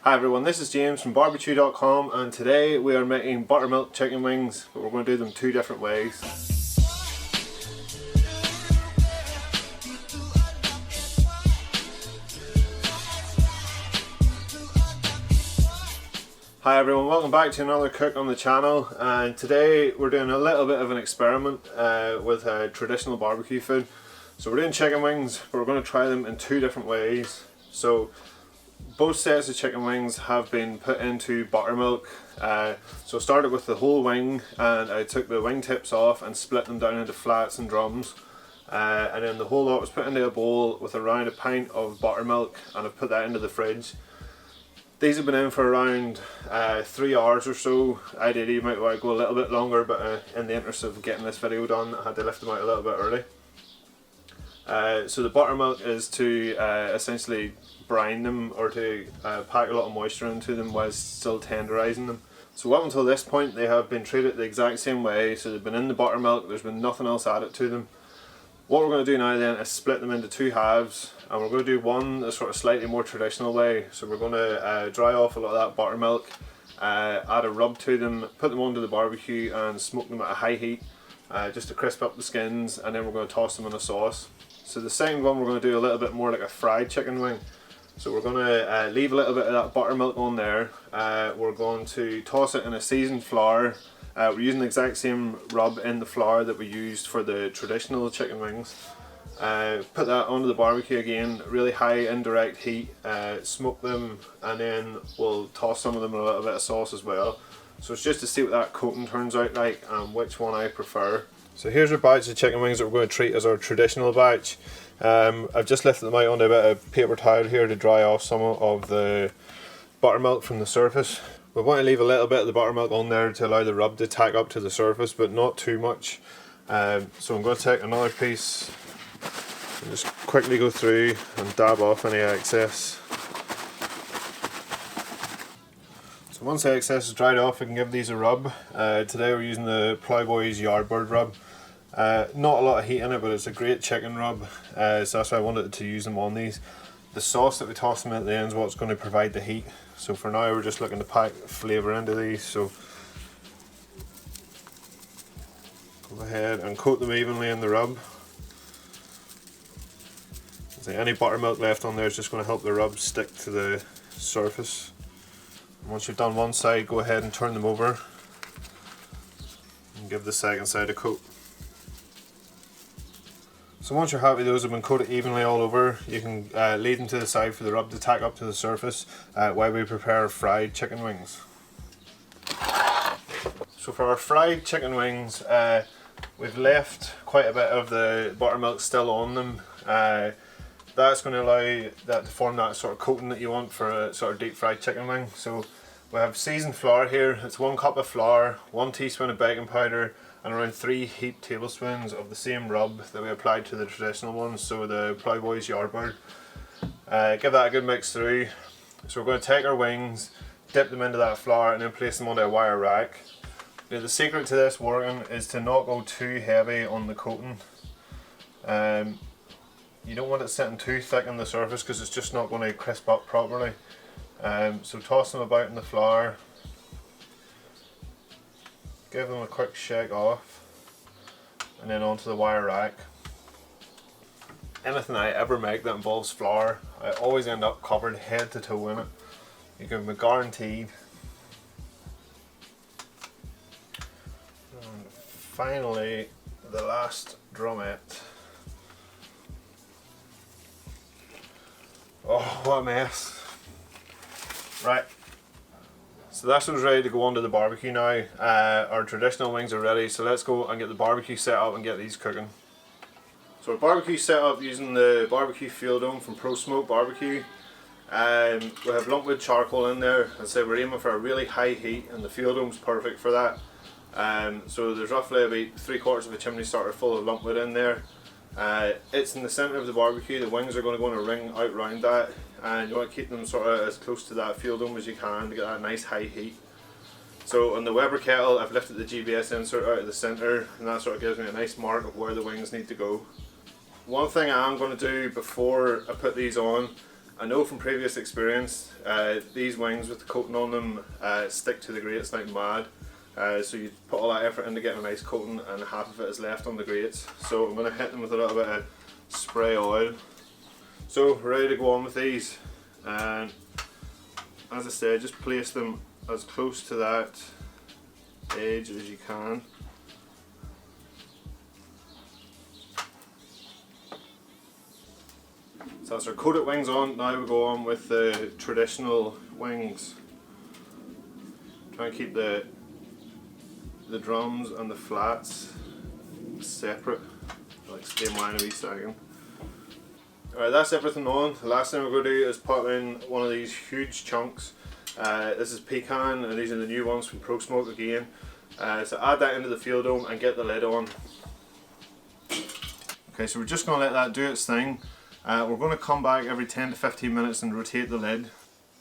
Hi everyone, this is James from Barbechoo.com, and today we are making buttermilk chicken wings, but we're going to do them two different ways. Hi everyone, welcome back to another cook on the channel, and today we're doing a little bit of an experiment with traditional barbecue food. So we're doing chicken wings, but we're going to try them in two different ways. So both sets of chicken wings have been put into buttermilk. So I started with the whole wing, and I took the wing tips off and split them down into flats and drums. And then the whole lot was put into a bowl with around a pint of buttermilk, and I've put that into the fridge. These have been in for around 3 hours or so. Ideally you might want to go a little bit longer, but in the interest of getting this video done, I had to lift them out a little bit early. So the buttermilk is to essentially brine them, or to pack a lot of moisture into them whilst still tenderising them. So up until this point they have been treated the exact same way, so they've been in the buttermilk, there's been nothing else added to them. What we're going to do now then is split them into two halves, and we're going to do one the sort of slightly more traditional way. So we're going to dry off a lot of that buttermilk, add a rub to them, put them onto the barbecue and smoke them at a high heat just to crisp up the skins, and then we're going to toss them in a sauce. So the second one we're going to do a little bit more like a fried chicken wing. So we're going to leave a little bit of that buttermilk on there. We're going to toss it in a seasoned flour. We're using the exact same rub in the flour that we used for the traditional chicken wings. Put that onto the barbecue again, really high indirect heat, smoke them, and then we'll toss some of them in a little bit of sauce as well. So it's just to see what that coating turns out like and which one I prefer. So here's our batch of chicken wings that we're going to treat as our traditional batch. I've just lifted them out onto a bit of paper towel here to dry off some of the buttermilk from the surface. We want to leave a little bit of the buttermilk on there to allow the rub to tack up to the surface, but not too much. So I'm going to take another piece and just quickly go through and dab off any excess. So once the excess is dried off, we can give these a rub. Today we're using the Plowboy's Yardbird rub. Not a lot of heat in it, but it's a great chicken rub, so that's why I wanted to use them on these. The sauce that we toss them at the end is what's going to provide the heat. So for now we're just looking to pack flavour into these. So go ahead and coat them evenly in the rub. So any buttermilk left on there is just going to help the rub stick to the surface. And once you've done one side, go ahead and turn them over and give the second side a coat. So once you're happy those have been coated evenly all over, you can leave them to the side for the rub to tack up to the surface while we prepare fried chicken wings. So for our fried chicken wings, we've left quite a bit of the buttermilk still on them. That's going to allow that to form that sort of coating that you want for a sort of deep fried chicken wing. So we have seasoned flour here. It's 1 cup of flour, 1 teaspoon of baking powder, and around 3 heaped tablespoons of the same rub that we applied to the traditional ones, so the Plowboy's Yardbird. Give that a good mix through. So we're going to take our wings, dip them into that flour, and then place them onto a wire rack. Now the secret to this working is to not go too heavy on the coating. You don't want it sitting too thick on the surface because it's just not going to crisp up properly. So toss them about in the flour. Give them a quick shake off, and then onto the wire rack. Anything I ever make that involves flour, I always end up covered head to toe in it. You can be guaranteed. And finally, the last drumette. Oh, what a mess. Right. So that's what's ready to go onto the barbecue now. Our traditional wings are ready, so let's go and get the barbecue set up and get these cooking. So our barbecue set up using the barbecue fuel dome from Pro Smoke Barbecue. We have lumpwood charcoal in there, and so we're aiming for a really high heat, and the fuel dome's perfect for that. So there's roughly about 3/4 of a chimney starter full of lumpwood in there. It's in the centre of the barbecue. The wings are going to go in a ring out round that, and you want to keep them sort of as close to that fuel dome as you can to get that nice high heat. So on the Weber kettle, I've lifted the GBS insert out of the centre, and that sort of gives me a nice mark of where the wings need to go. One thing I am going to do before I put these on, I know from previous experience, these wings with the coating on them stick to the grates like mad. So you put all that effort into getting a nice coating and half of it is left on the grates. So I'm going to hit them with a little bit of spray oil. So ready to go on with these, and as I said, just place them as close to that edge as you can. So that's our coated wings on. Now we go on with the traditional wings. Try and keep the drums and the flats separate. I'll explain why in a wee second. Alright, that's everything on. The last thing we're going to do is put in one of these huge chunks. This is pecan, and these are the new ones from Pro Smoke again. So add that into the fuel dome and get the lid on. Okay, so we're just going to let that do its thing. We're going to come back every 10 to 15 minutes and rotate the lid.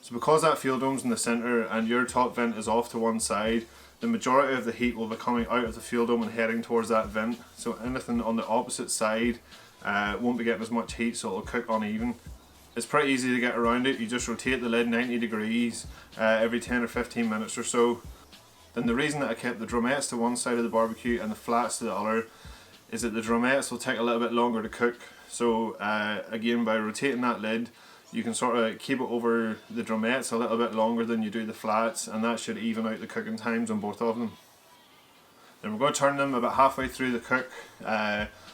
So because that fuel dome's in the centre and your top vent is off to one side, the majority of the heat will be coming out of the fuel dome and heading towards that vent. So anything on the opposite side won't be getting as much heat, so it'll cook uneven. It's pretty easy to get around it. You just rotate the lid 90 degrees every 10 or 15 minutes or so. Then the reason that I kept the drumettes to one side of the barbecue and the flats to the other is that the drumettes will take a little bit longer to cook. So again, by rotating that lid, you can sort of keep it over the drumettes a little bit longer than you do the flats, and that should even out the cooking times on both of them. Then we're going to turn them about halfway through the cook.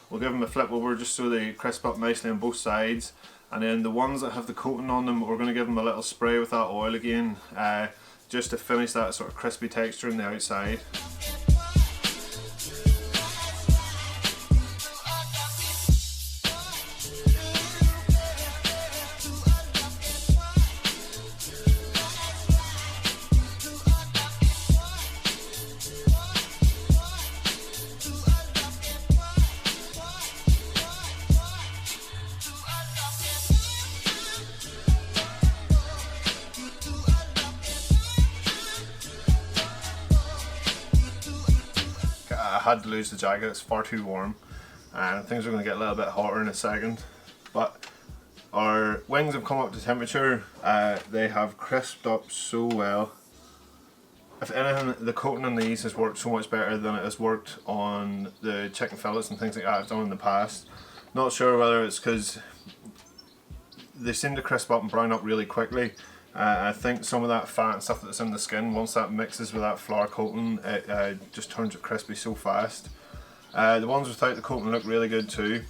We'll give them a flip over just so they crisp up nicely on both sides, and then the ones that have the coating on them, we're going to give them a little spray with that oil again, just to finish that sort of crispy texture on the outside. I had to lose the jacket, it's far too warm, and things are going to get a little bit hotter in a second. But our wings have come up to temperature. They have crisped up so well. If anything, the coating on these has worked so much better than it has worked on the chicken fillets and things like that I've done in the past. Not sure whether it's because they seem to crisp up and brown up really quickly. I think some of that fat and stuff that's in the skin, once that mixes with that flour coating, it just turns it crispy so fast. The ones without the coating look really good too.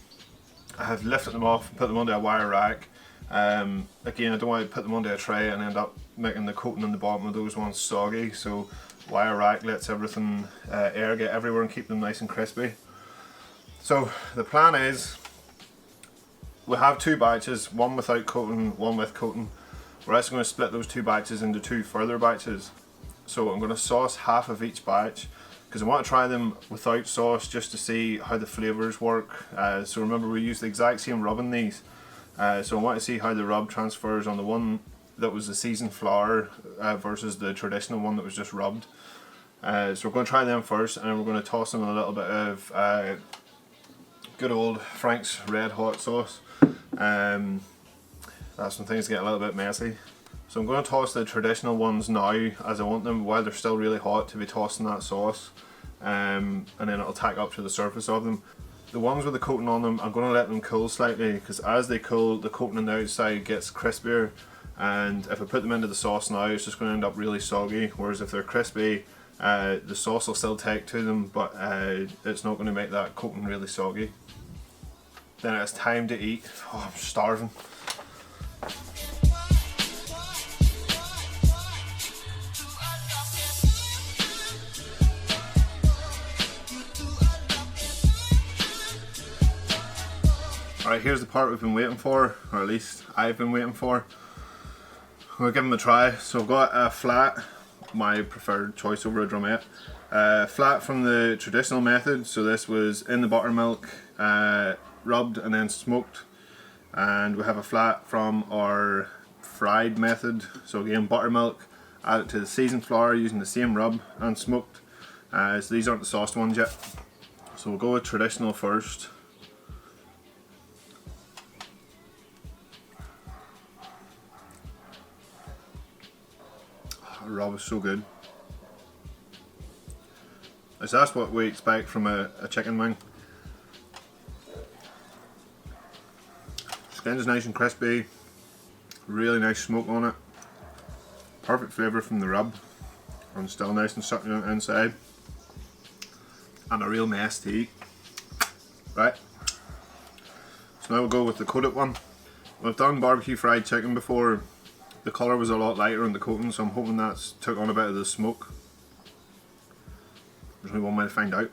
I have lifted them off and put them onto a wire rack. Again, I don't want to put them onto a tray and end up making the coating on the bottom of those ones soggy, so wire rack lets everything, air get everywhere and keep them nice and crispy. So the plan is, we have two batches, one without coating, one with coating. We're actually going to split those two batches into two further batches. So I'm going to sauce half of each batch because I want to try them without sauce just to see how the flavours work. So remember, we use the exact same rub in these. So I want to see how the rub transfers on the one that was the seasoned flour versus the traditional one that was just rubbed. So we're going to try them first, and then we're going to toss in a little bit of good old Frank's Red Hot sauce. That's when things get a little bit messy. So I'm going to toss the traditional ones now, as I want them while they're still really hot to be tossed in that sauce, and then it'll tack up to the surface of them. The ones with the coating on them, I'm going to let them cool slightly, because as they cool, the coating on the outside gets crispier, and if I put them into the sauce now, it's just going to end up really soggy, whereas if they're crispy, the sauce will still take to them, but it's not going to make that coating really soggy. Then it's time to eat. Oh, I'm starving. Alright, here's the part we've been waiting for, or at least I've been waiting for. We'll give them a try. So I've got a flat, my preferred choice over a drumette. Flat from the traditional method, so this was in the buttermilk, rubbed and then smoked. And we have a flat from our fried method, so again buttermilk, add it to the seasoned flour using the same rub and smoked. So these aren't the sauced ones yet. So we'll go with traditional first. The rub is so good. So that's what we expect from a chicken wing. Skin is nice and crispy, really nice smoke on it, perfect flavour from the rub, and still nice and succulent inside, and a real mess to eat. Right, so now we'll go with the coated one. We've done barbecue fried chicken before. The colour was a lot lighter on the coating, so I'm hoping that's took on a bit of the smoke. There's only one way to find out.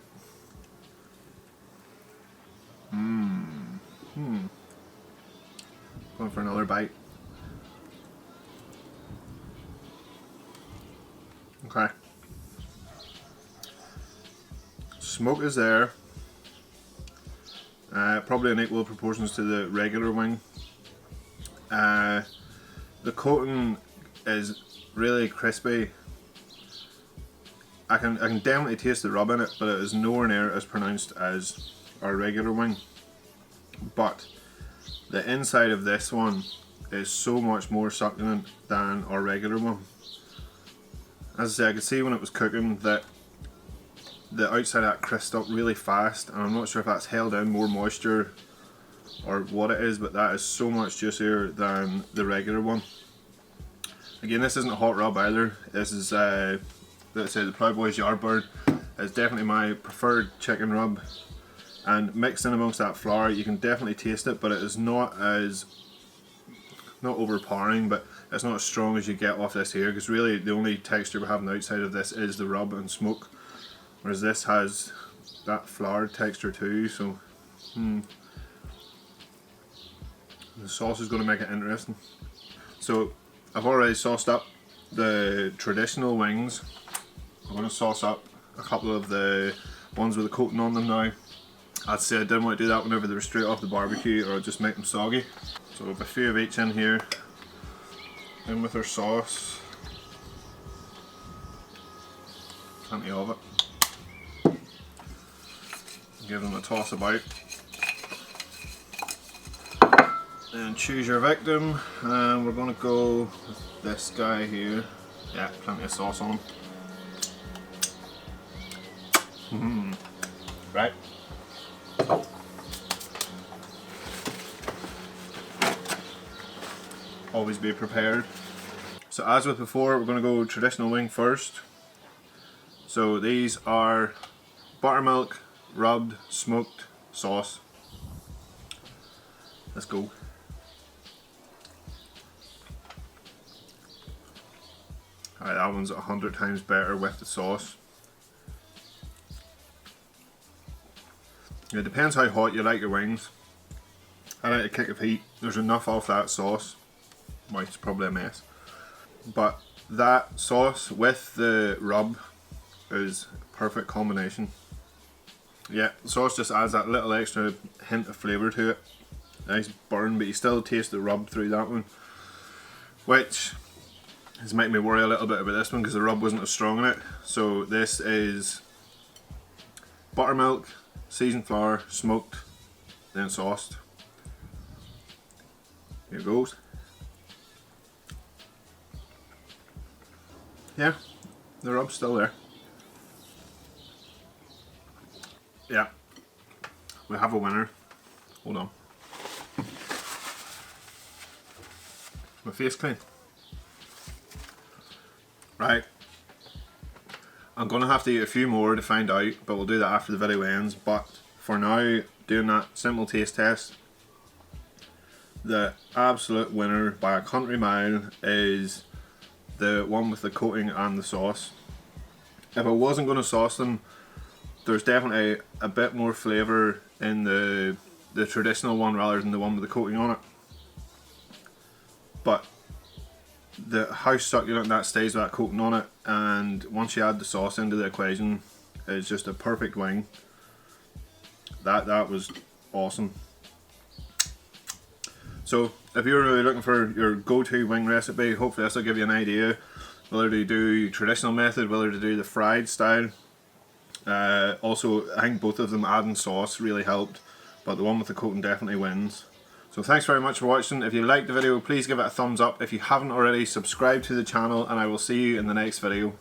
Going for another bite. Okay. Smoke is there. Probably in equal proportions to the regular wing. The coating is really crispy. I can definitely taste the rub in it, but it is nowhere near as pronounced as our regular wing. But the inside of this one is so much more succulent than our regular one. As I say, I could see when it was cooking that the outside of that crisped up really fast, and I'm not sure if that's held in more moisture or what it is, but that is so much juicier than the regular one. Again, this isn't a hot rub either. This is let's say the Plowboys Yardbird is definitely my preferred chicken rub, and mixed in amongst that flour you can definitely taste it, but it is not overpowering, but it's not as strong as you get off this here, because really the only texture we have on the outside of this is the rub and smoke, whereas this has that flour texture too. So the sauce is going to make it interesting. So I've already sauced up the traditional wings. I'm going to sauce up a couple of the ones with the coating on them now. I'd say I didn't want to do that whenever they were straight off the barbecue, or I'd just make them soggy. So we have a few of each in here. In with our sauce. Plenty of it. Give them a toss about. And choose your victim. And we're going to go with this guy here. Yeah, plenty of sauce on him. Right. Always be prepared. So as with before, we're going to go traditional wing first. So these are buttermilk, rubbed, smoked sauce. Let's go. Alright, that one's 100 times better with the sauce. It depends how hot you like your wings. I like a kick of heat. There's enough of that sauce. Well, it's probably a mess. But that sauce with the rub is a perfect combination. Yeah, the sauce just adds that little extra hint of flavour to it. Nice burn, but you still taste the rub through that one. Which is making me worry a little bit about this one, because the rub wasn't as strong in it. So this is buttermilk, seasoned flour, smoked, then sauced. Here it goes. Yeah, the rub's still there. Yeah, we have a winner. Hold on. Is my face clean? Right. I'm going to have to eat a few more to find out, but we'll do that after the video ends. But for now, doing that simple taste test, the absolute winner by a country mile is the one with the coating and the sauce. If I wasn't going to sauce them, there's definitely a bit more flavour in the traditional one rather than the one with the coating on it. But how succulent that stays with that coating on it, and once you add the sauce into the equation, it's just a perfect wing. That was awesome. So if you're really looking for your go-to wing recipe, hopefully this will give you an idea whether to do traditional method, whether to do the fried style. Also, I think both of them adding sauce really helped, but the one with the coating definitely wins. So thanks very much for watching. If you liked the video, please give it a thumbs up. If you haven't already, subscribe to the channel, and I will see you in the next video.